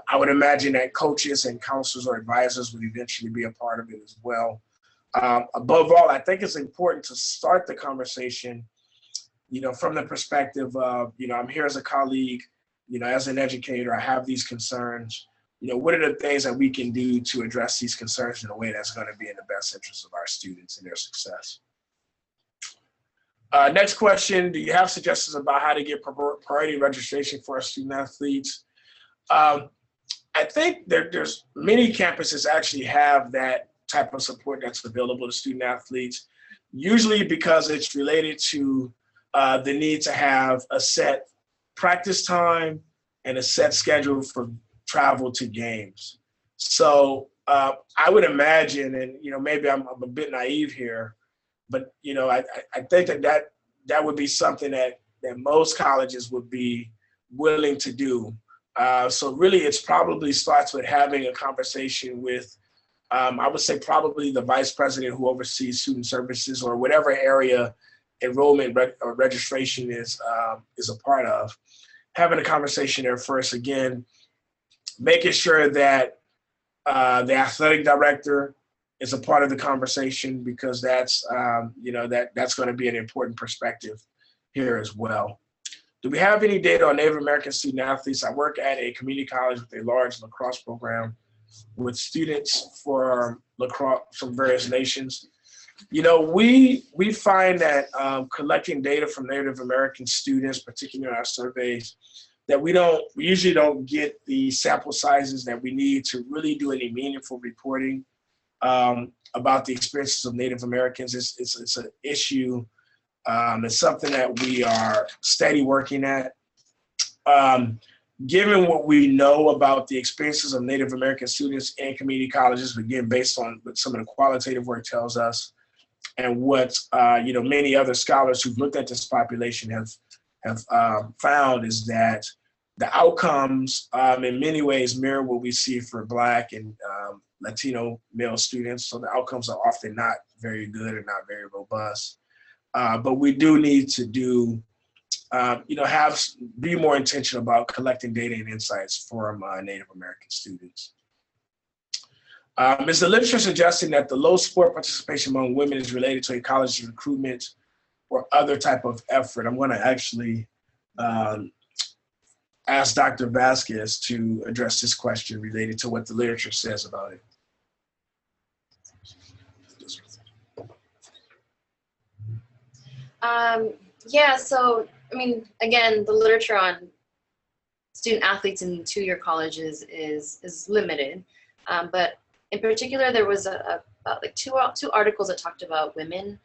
I would imagine that coaches and counselors or advisors would eventually be a part of it as well. Above all, I think it's important to start the conversation, from the perspective of, I'm here as a colleague, as an educator, I have these concerns. What are the things that we can do to address these concerns in a way that's going to be in the best interest of our students and their success? Next question, do you have suggestions about how to get priority registration for our student athletes? I think there's many campuses actually have that type of support that's available to student athletes, usually because it's related to the need to have a set practice time and a set schedule for travel to games. So I would imagine, and maybe I'm a bit naive here, but I think that would be something that most colleges would be willing to do. So really, it's probably starts with having a conversation with, I would say probably the vice president who oversees student services or whatever area enrollment or registration is a part of. Having a conversation there first, again, making sure that the athletic director is a part of the conversation, because that's that's going to be an important perspective here as well. Do we have any data on Native American student athletes? I work at a community college with a large lacrosse program with students for lacrosse from various nations. We find that collecting data from Native American students, particularly in our surveys, that we usually don't get the sample sizes that we need to really do any meaningful reporting about the experiences of Native Americans. It's an issue. It's something that we are steady working at. Given what we know about the experiences of Native American students in community colleges, again, based on what some of the qualitative work tells us, and what many other scholars who've looked at this population have have found is that the outcomes in many ways mirror what we see for Black and Latino male students. So the outcomes are often not very good and not very robust. But we do need to do, be more intentional about collecting data and insights from Native American students. Is the literature suggesting that the low sport participation among women is related to a college recruitment or other type of effort? I'm going to actually ask Dr. Vasquez to address this question related to what the literature says about it. Yeah, so, I mean, again, the literature on student athletes in two-year colleges is limited, but in particular, there was about like two articles that talked about women,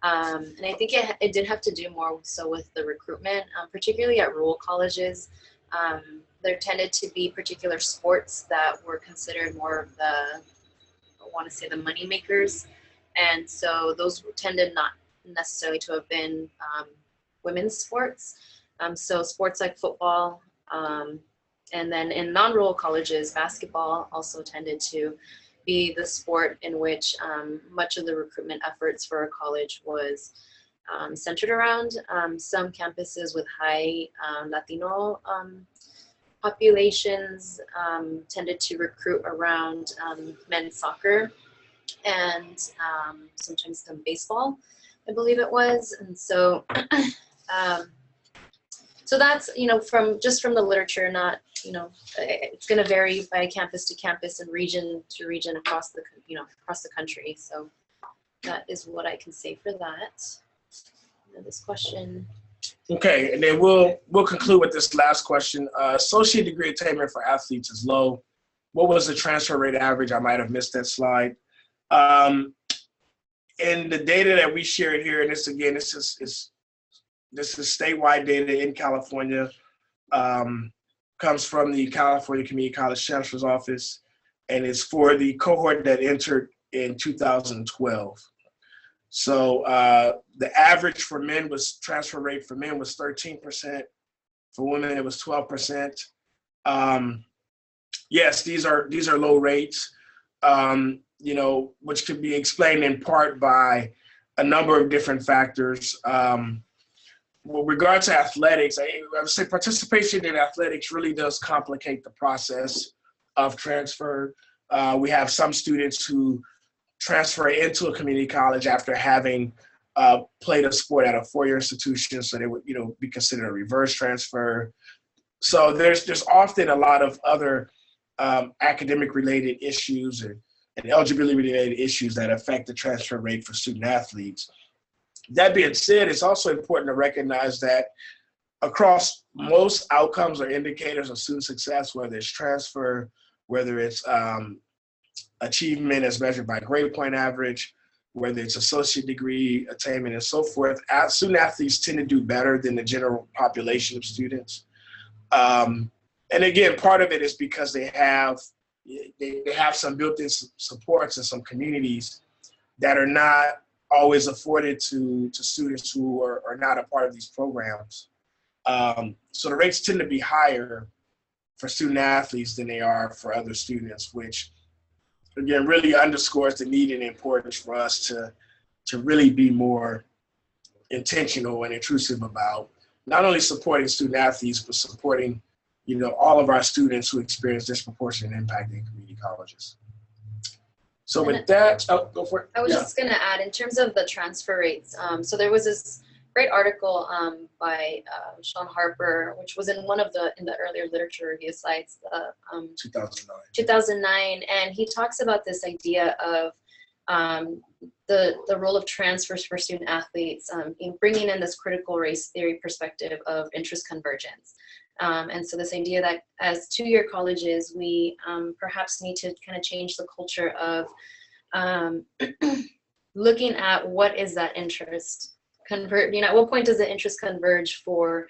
and I think it did have to do more so with the recruitment, particularly at rural colleges. There tended to be particular sports that were considered more of the, I want to say, the money makers, and so those tended not necessarily to have been women's sports. So sports like football, and then in non-rural colleges, basketball also tended to be the sport in which much of the recruitment efforts for a college was centered around. Some campuses with high Latino populations tended to recruit around men's soccer and sometimes some baseball, I believe it was. And so so that's, from the literature, not, it's going to vary by campus to campus and region to region across the, across the country. So that is what I can say for that. This question. Okay, and then we'll conclude with this last question. Associate degree attainment for athletes is low. What was the transfer rate average? I might have missed that slide. And the data that we shared here, and this is statewide data in California, comes from the California Community College Chancellor's Office, and it's for the cohort that entered in 2012. So the average for men transfer rate for men was 13%. For women, it was 12%. Yes, these are low rates, which could be explained in part by a number of different factors. With regard to athletics, I would say participation in athletics really does complicate the process of transfer. We have some students who transfer into a community college after having played a sport at a four-year institution, so they would, be considered a reverse transfer. So there's often a lot of other academic-related issues and eligibility-related issues that affect the transfer rate for student athletes. That being said, it's also important to recognize that across most outcomes or indicators of student success, whether it's transfer, whether it's achievement as measured by grade point average, whether it's associate degree attainment and so forth, student athletes tend to do better than the general population of students. And again, part of it is because they have some built-in supports in some communities that are not always afforded to students who are not a part of these programs. So the rates tend to be higher for student athletes than they are for other students, which again really underscores the need and importance for us to really be more intentional and intrusive about not only supporting student athletes, but supporting all of our students who experience disproportionate impact in community colleges. So with that, go for it. I was just going to add, in terms of the transfer rates, so there was this great article by Sean Harper, which was in the earlier literature review slides, 2009, and he talks about this idea of the role of transfers for student athletes in bringing in this critical race theory perspective of interest convergence. And so this idea that as two-year colleges, we perhaps need to kind of change the culture of looking at what is that interest convert, at what point does the interest converge for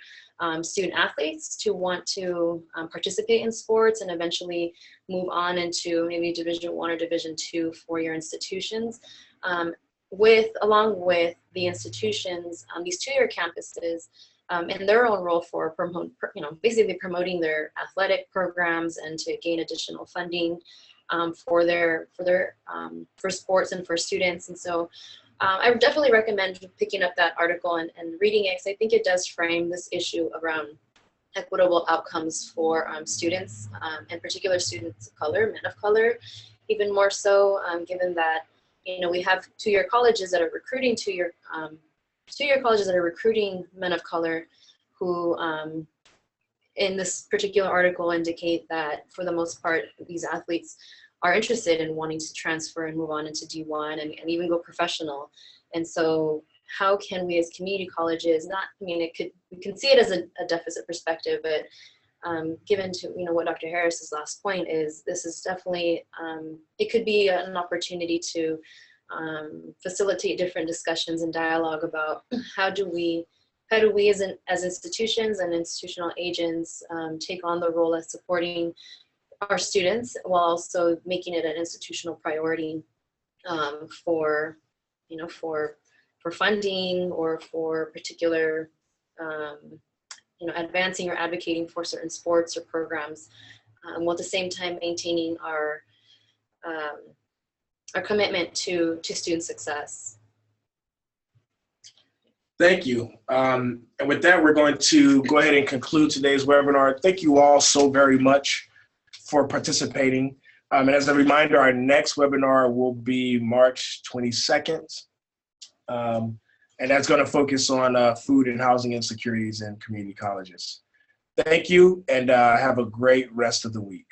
student athletes to want to participate in sports and eventually move on into maybe Division I or Division II four-year institutions. Along with the institutions, these two-year campuses in their own role for basically promoting their athletic programs and to gain additional funding for sports and for students. And so I would definitely recommend picking up that article and reading it, because I think it does frame this issue around equitable outcomes for students, in particular students of color, men of color, even more so, given that we have two-year colleges that are recruiting colleges that are recruiting men of color who, in this particular article, indicate that for the most part, these athletes are interested in wanting to transfer and move on into D1 and even go professional. And so how can we as community colleges, we can see it as a deficit perspective, but given to what Dr. Harris's last point is, this is definitely, it could be an opportunity to facilitate different discussions and dialogue about how do we as institutions and institutional agents take on the role of supporting our students while also making it an institutional priority for funding or for particular advancing or advocating for certain sports or programs, while at the same time maintaining our commitment to student success. Thank you. And with that, we're going to go ahead and conclude today's webinar. Thank you all so very much for participating. And as a reminder, our next webinar will be March 22nd. And that's going to focus on food and housing insecurities in community colleges. Thank you, and have a great rest of the week.